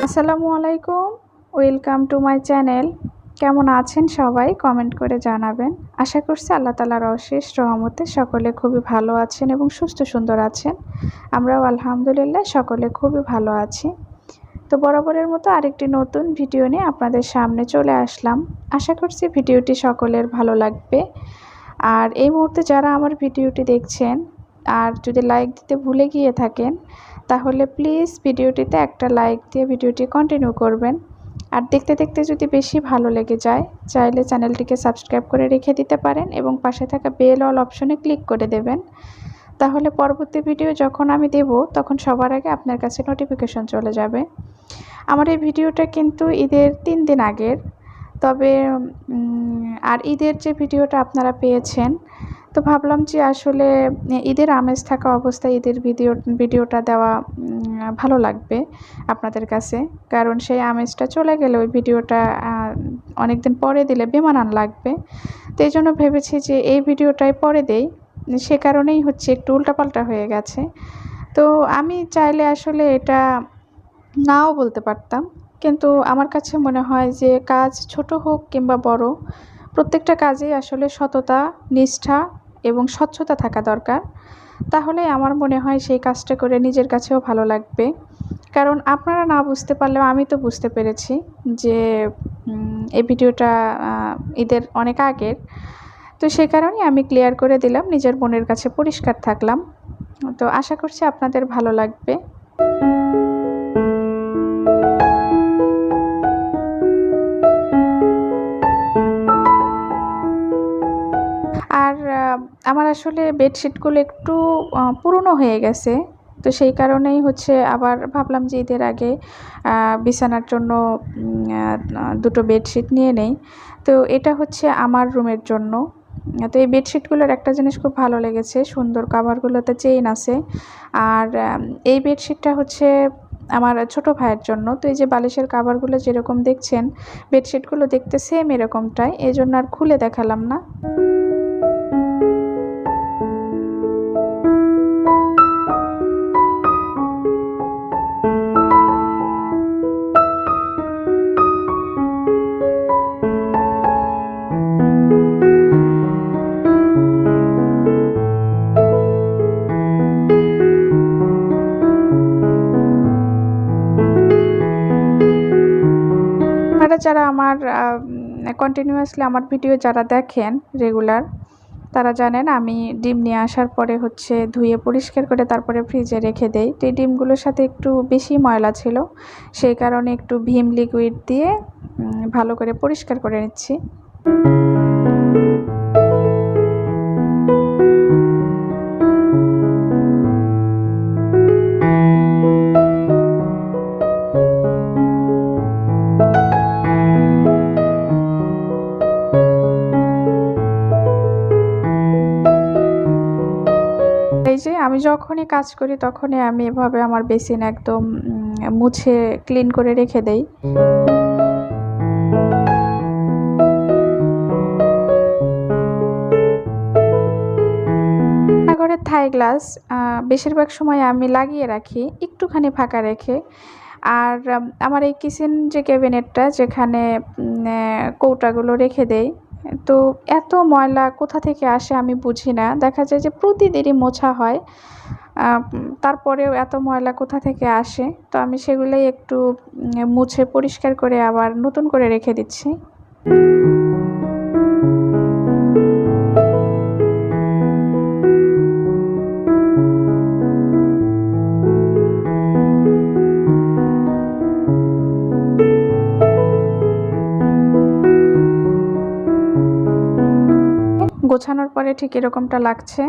আসসালামু আলাইকুম, welcome to my channel. কেমন আছেন সবাই? কমেন্ট করে জানাবেন। আশা করছি আল্লাহ তাআলার অশেষ রহমতে সকলে খুবই ভালো আছেন এবং সুস্থ সুন্দর আছেন। আমরাও আলহামদুলিল্লাহ সকলে খুবই ভালো আছি। তো বরাবরের মতো আরেকটি নতুন ভিডিও নিয়ে আপনাদের সামনে চলে আসলাম। আশা করছি ভিডিওটি সকলের ভালো লাগবে। আর এই মুহূর্তে যারা আমার ভিডিওটি দেখছেন আর যদি লাইক দিতে ভুলে গিয়ে থাকেন, তাহলে প্লিজ ভিডিওটিতে একটা লাইক দিয়ে ভিডিওটি কন্টিনিউ করবেন। আর দেখতে দেখতে যদি বেশি ভালো লেগে যায়, চাইলে চ্যানেলটিকে সাবস্ক্রাইব করে রেখে দিতে পারেন এবং পাশে থাকা বেল অল অপশনে ক্লিক করে দেবেন। তাহলে পরবর্তী ভিডিও যখন আমি দেব তখন সবার আগে আপনার কাছে নোটিফিকেশন চলে যাবে। আমার এই ভিডিওটা কিন্তু ঈদের 3 দিন আগের, তবে আর ঈদের যে ভিডিওটা আপনারা পেয়েছেন, তো ভাবলাম যে আসলে ঈদের আমেজ থাকা অবস্থায় ঈদের ভিডিওটা দেওয়া ভালো লাগবে আপনাদের কাছে, কারণ সেই আমেজটা চলে গেলে ওই ভিডিওটা অনেক দিন পরে দিলে বেমানান লাগবে। তো এই জন্য ভেবেছি যে এই ভিডিওটাই পরে দেই, সে কারণেই হচ্ছে একটু উল্টাপাল্টা হয়ে গেছে। তো আমি চাইলে আসলে এটা নাও বলতে পারতাম, কিন্তু আমার কাছে মনে হয় যে কাজ ছোট হোক কিংবা বড়, প্রত্যেকটা কাজেই আসলে সততা, নিষ্ঠা এবং স্বচ্ছতা থাকা দরকার। তাহলে আমার মনে হয় সেই কাজটা করে নিজের কাছেও ভালো লাগবে। কারণ আপনারা না বুঝতে পারলেও আমি তো বুঝতে পেরেছি যে এই ভিডিওটা ঈদের অনেক আগের। তো সেই কারণেই আমি ক্লিয়ার করে দিলাম, নিজের মনের কাছে পরিষ্কার থাকলাম। তো আশা করছি আপনাদের ভালো লাগবে। আর আমার আসলে বেডশিটগুলো একটু পুরনো হয়ে গেছে। তো সেই কারণেই হচ্ছে আবার ভাবলাম যে ঈদের আগে বিছানার জন্য দুটো বেডশিট নিয়ে নেই। তো এটা হচ্ছে আমার রুমের জন্য। তো এই বেডশিটগুলোর একটা জিনিস খুব ভালো লেগেছে, সুন্দর কাভারগুলোতে চেইন আছে। আর এই বেডশিটটা হচ্ছে আমার ছোট ভাইয়ের জন্য। তো এই যে বালিশের কাভারগুলো যেরকম দেখছেন, বেডশিটগুলো দেখতে সেম এরকমটাই, এই জন্য আর খুলে দেখালাম না। যারা আমার কন্টিনিউয়াসলি আমার ভিডিও যারা দেখেন রেগুলার, তারা জানেন আমি ডিম নিয়ে আসার পরে হচ্ছে ধুয়ে পরিষ্কার করে তারপরে ফ্রিজে রেখে দেই। তো এই ডিমগুলোর সাথে একটু বেশি ময়লা ছিল, সেই কারণে একটু ভিম লিকুইড দিয়ে ভালো করে পরিষ্কার করে নিচ্ছি। এই যে আমি যখনই কাজ করি তখনই আমি এভাবে আমার বেসিন একদম মুছে ক্লিন করে রেখে দেই। রান্নাঘরের থাই গ্লাস বেশিরভাগ সময় আমি লাগিয়ে রাখি, একটুখানি ফাঁকা রেখে। আর আমার এই কিচেন যে ক্যাবিনেটটা, যেখানে কৌটাগুলো রেখে দেই, তো এত ময়লা কোথা থেকে আসে আমি বুঝি না। দেখা যায় যে প্রতিদিনই মোছা হয়, তারপরেও এত ময়লা কোথা থেকে আসে। তো আমি সেগুলোই একটু মুছে পরিষ্কার করে আবার নতুন করে রেখে দিচ্ছি। গোছানোর পরে ঠিক এরকমটা লাগছে।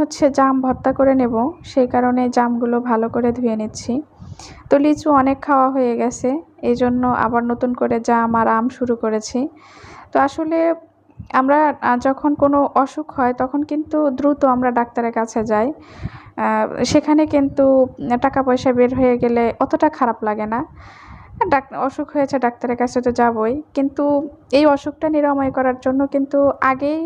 হচ্ছে জাম ভর্তা করে নেব, সেই কারণে জামগুলো ভালো করে ধুয়ে নিচ্ছি। তো লিচু অনেক খাওয়া হয়ে গেছে, এই জন্য আবার নতুন করে জাম আর আম শুরু করেছি। তো আসলে আমরা যখন কোনো অসুখ হয় তখন কিন্তু দ্রুত আমরা ডাক্তারের কাছে যাই। সেখানে কিন্তু টাকা পয়সা বের হয়ে গেলে অতটা খারাপ লাগে না। অসুখ হয়েছে ডাক্তারের কাছে তো যাবই। কিন্তু এই অসুখটা নিরাময় করার জন্য কিন্তু আগেই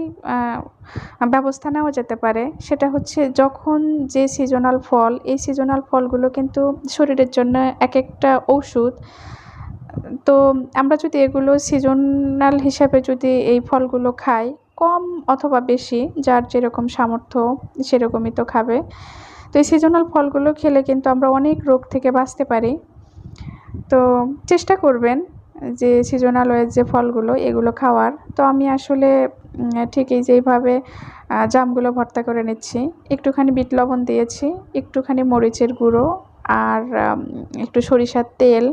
ব্যবস্থা নেওয়া যেতে পারে। সেটা হচ্ছে যখন যে সিজনাল ফল, এই সিজনাল ফলগুলো কিন্তু শরীরের জন্য একেকটা ঔষধ। তো আমরা যদি এগুলো সিজনাল হিসাবে যদি এই ফলগুলো খাই, কম অথবা বেশি যার যেরকম সামর্থ্য সেরকমই তো খাবে। তো এই সিজনাল ফলগুলো খেলে কিন্তু আমরা অনেক রোগ থেকে বাঁচতে পারি। তো চেষ্টা করবেন যে সিজনাল ওয়েজ যে ফলগুলো এগুলো খাওয়ার। তো আমি আসলে ঠিক এই যে এইভাবে জামগুলো ভর্তা করে নিচ্ছি। একটুখানি বিট লবণ দিয়েছি, একটুখানি মরিচের গুঁড়ো আর একটু সরিষার তেল।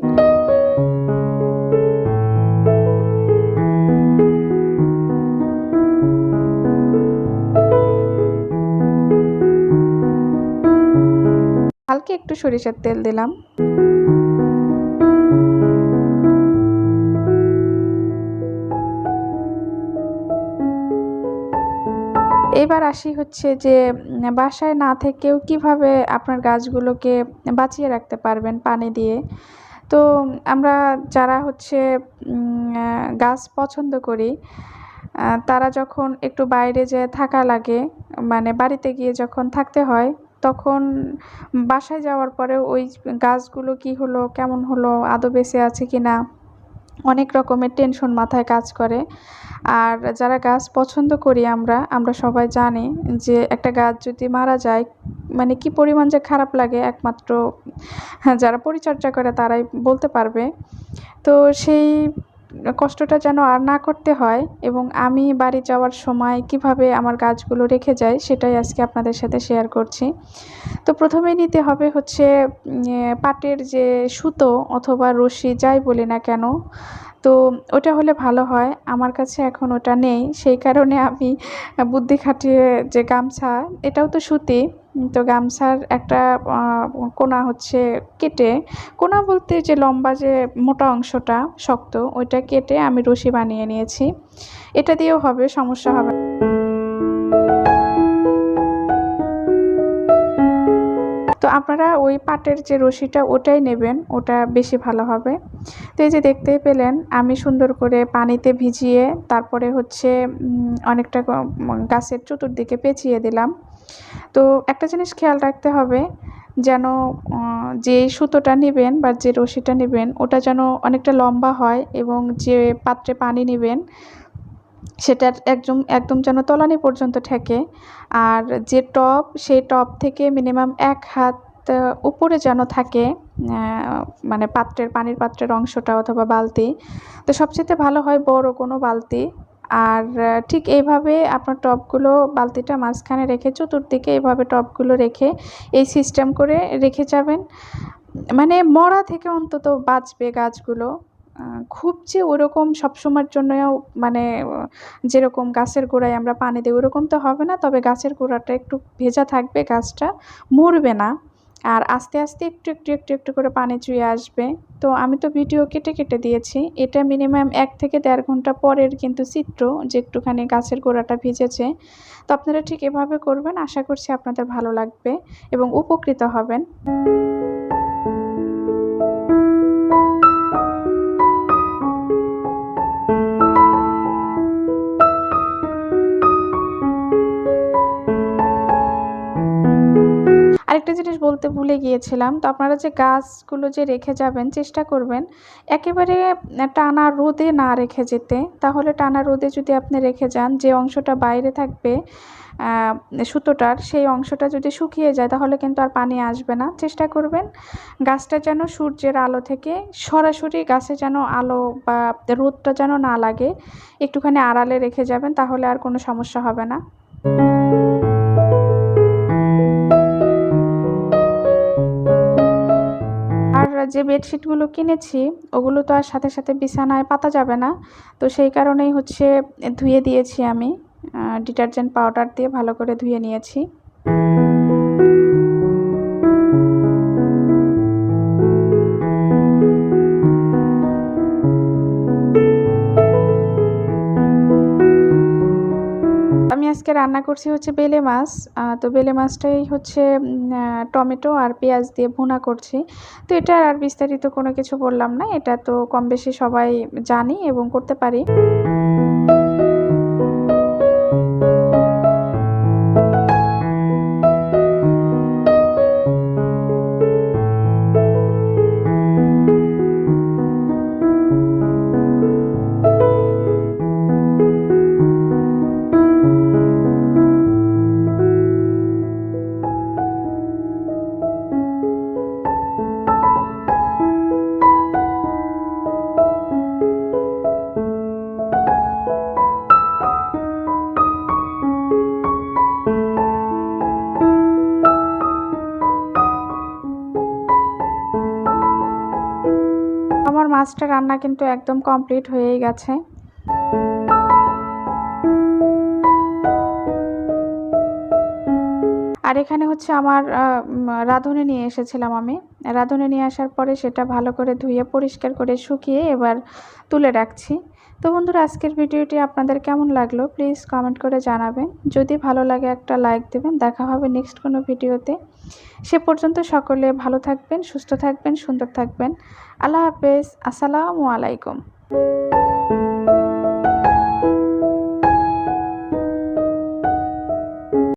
হালকা একটু সরিষার তেল দিলাম। এবার আসি হচ্ছে যে বাসায় না থেকেও কিভাবে আপনার গাছগুলোকে বাঁচিয়ে রাখতে পারবেন পানি দিয়ে। তো আমরা যারা হচ্ছে গাছ পছন্দ করি, তারা যখন একটু বাইরে যেয়ে থাকা লাগে, মানে বাড়িতে গিয়ে যখন থাকতে হয়, তখন বাসায় যাওয়ার পরে ওই গাছগুলো কী হলো, কেমন হলো, আদৌ বেঁচে আছে কিনা, অনেক রকমের টেনশন মাথায় কাজ করে। আর যারা গাছ পছন্দ করি আমরা সবাই জানি যে একটা গাছ যদি মারা যায় মানে কি পরিমাণ যে খারাপ লাগে একমাত্র যারা পরিচর্যা করে তারাই বলতে পারবে। তো সেই কষ্টটা যেন আর না করতে হয় এবং আমি বাড়ি যাওয়ার সময় কিভাবে আমার গাছগুলো রেখে যাই সেটাই আজকে আপনাদের সাথে শেয়ার করছি। তো প্রথমেই নিতে হবে হচ্ছে পাটের যে সুতো অথবা রশি যাই বলি না কেন, তো ওটা হলে ভালো হয়। আমার কাছে এখন ওটা নেই, সেই কারণে আমি বুদ্ধি খাটিয়ে যে গামছা, এটাও তো সুতি, তো গামছার একটা কোনা হচ্ছে কেটে, কোনা বলতে যে লম্বা যে মোটা অংশটা শক্ত ওইটা কেটে আমি রশি বানিয়ে নিয়েছি। এটা দিয়েও হবে, সমস্যা হবে না। তো আপনারা ওই পাটের যে রশিটা ওটাই নেবেন, ওটা বেশি ভালো হবে। তো এই যে দেখতেই পেলেন আমি সুন্দর করে পানিতে ভিজিয়ে তারপরে হচ্ছে অনেকটা গাছের চতুর্দিকে পেঁচিয়ে দিলাম। তো একটা জিনিস খেয়াল রাখতে হবে যেন যে সুতোটা নেবেন বা যে রশিটা নেবেন ওটা যেন অনেকটা লম্বা হয় এবং যে পাত্রে পানি নেবেন সেটার একদম যেন তলানি পর্যন্ত ঠেকে। আর যে টব, সেই টব থেকে মিনিমাম ১ হাত উপরে যেন থাকে, মানে পানির পাত্রের অংশটা অথবা বালতি। তো সবচেয়ে ভালো হয় বড় কোনো বালতি। আর ঠিক এইভাবে আপনার টবগুলো বালতিটা মাঝখানে রেখে চতুর্দিকে এইভাবে টবগুলো রেখে এই সিস্টেম করে রেখে যাবেন। মানে মরা থেকে অন্তত বাঁচবে গাছগুলো। খুব যে ওরকম সবসময়ের জন্যও মানে যেরকম গাছের গোড়ায় আমরা পানি দিই ওরকম তো হবে না, তবে গাছের গোড়াটা একটু ভেজা থাকবে, গাছটা মরবে না। আর আস্তে আস্তে একটু করে পানি চুইয়ে আসবে। তো আমি তো ভিডিও কেটে দিয়েছি, এটা মিনিমাম ১ থেকে ১.৫ ঘন্টা পরের কিন্তু চিত্র যে একটুখানি গাছের গোড়াটা ভিজেছে। তো আপনারা ঠিক এভাবে করবেন, আশা করছি আপনাদের ভালো লাগবে এবং উপকৃত হবেন। আরেকটা জিনিস বলতে ভুলে গিয়েছিলাম, তো আপনারা যে গাছগুলো যে রেখে যাবেন চেষ্টা করবেন একেবারে টানা রোদে না রেখে যেতে। তাহলে টানা রোদে যদি আপনি রেখে যান, যে অংশটা বাইরে থাকবে সুতোটার, সেই অংশটা যদি শুকিয়ে যায় তাহলে কিন্তু আর পানি আসবে না। চেষ্টা করবেন গাছটা যেন সূর্যের আলো থেকে সরাসরি গাছে যেন আলো বা রোদটা যেন না লাগে, একটুখানি আড়ালে রেখে যাবেন, তাহলে আর কোনো সমস্যা হবে না। আর যে বেডশিটগুলো কিনেছি ওগুলো তো আর সাথে বিছানায় পাতা যাবে না। তো সেই কারণেই হচ্ছে ধুয়ে দিয়েছি আমি, ডিটারজেন্ট পাউডার দিয়ে ভালো করে ধুয়ে নিয়েছি। আজকে রান্না করছি হচ্ছে বেলে মাছ। তো বেলে মাছটাই হচ্ছে টমেটো আর পেঁয়াজ দিয়ে ভুনা করছি। তো এটা আর বিস্তারিত কোনো কিছু বললাম না, এটা তো কম বেশি সবাই জানি এবং করতে পারি। আমার মাছটা রান্না কিন্তু একদম কমপ্লিট হয়েই গেছে। আর এখানে হচ্ছে আমার রাঁধুনি নিয়ে এসেছিলাম আমি। রাঁধুনি নিয়ে আসার পরে সেটা ভালো করে ধুয়ে পরিষ্কার করে শুকিয়ে এবার তুলে রাখছি। তো বন্ধুরা, আজকের ভিডিওটি আপনাদের কেমন লাগলো প্লিজ কমেন্ট করে জানাবেন। যদি ভালো লাগে একটা লাইক দেবেন। দেখা হবে নেক্সট কোনো ভিডিওতে। সে পর্যন্ত সকলে ভালো থাকবেন, সুস্থ থাকবেন, সুন্দর থাকবেন। আল্লাহ হাফেজ। আসসালামু আলাইকুম।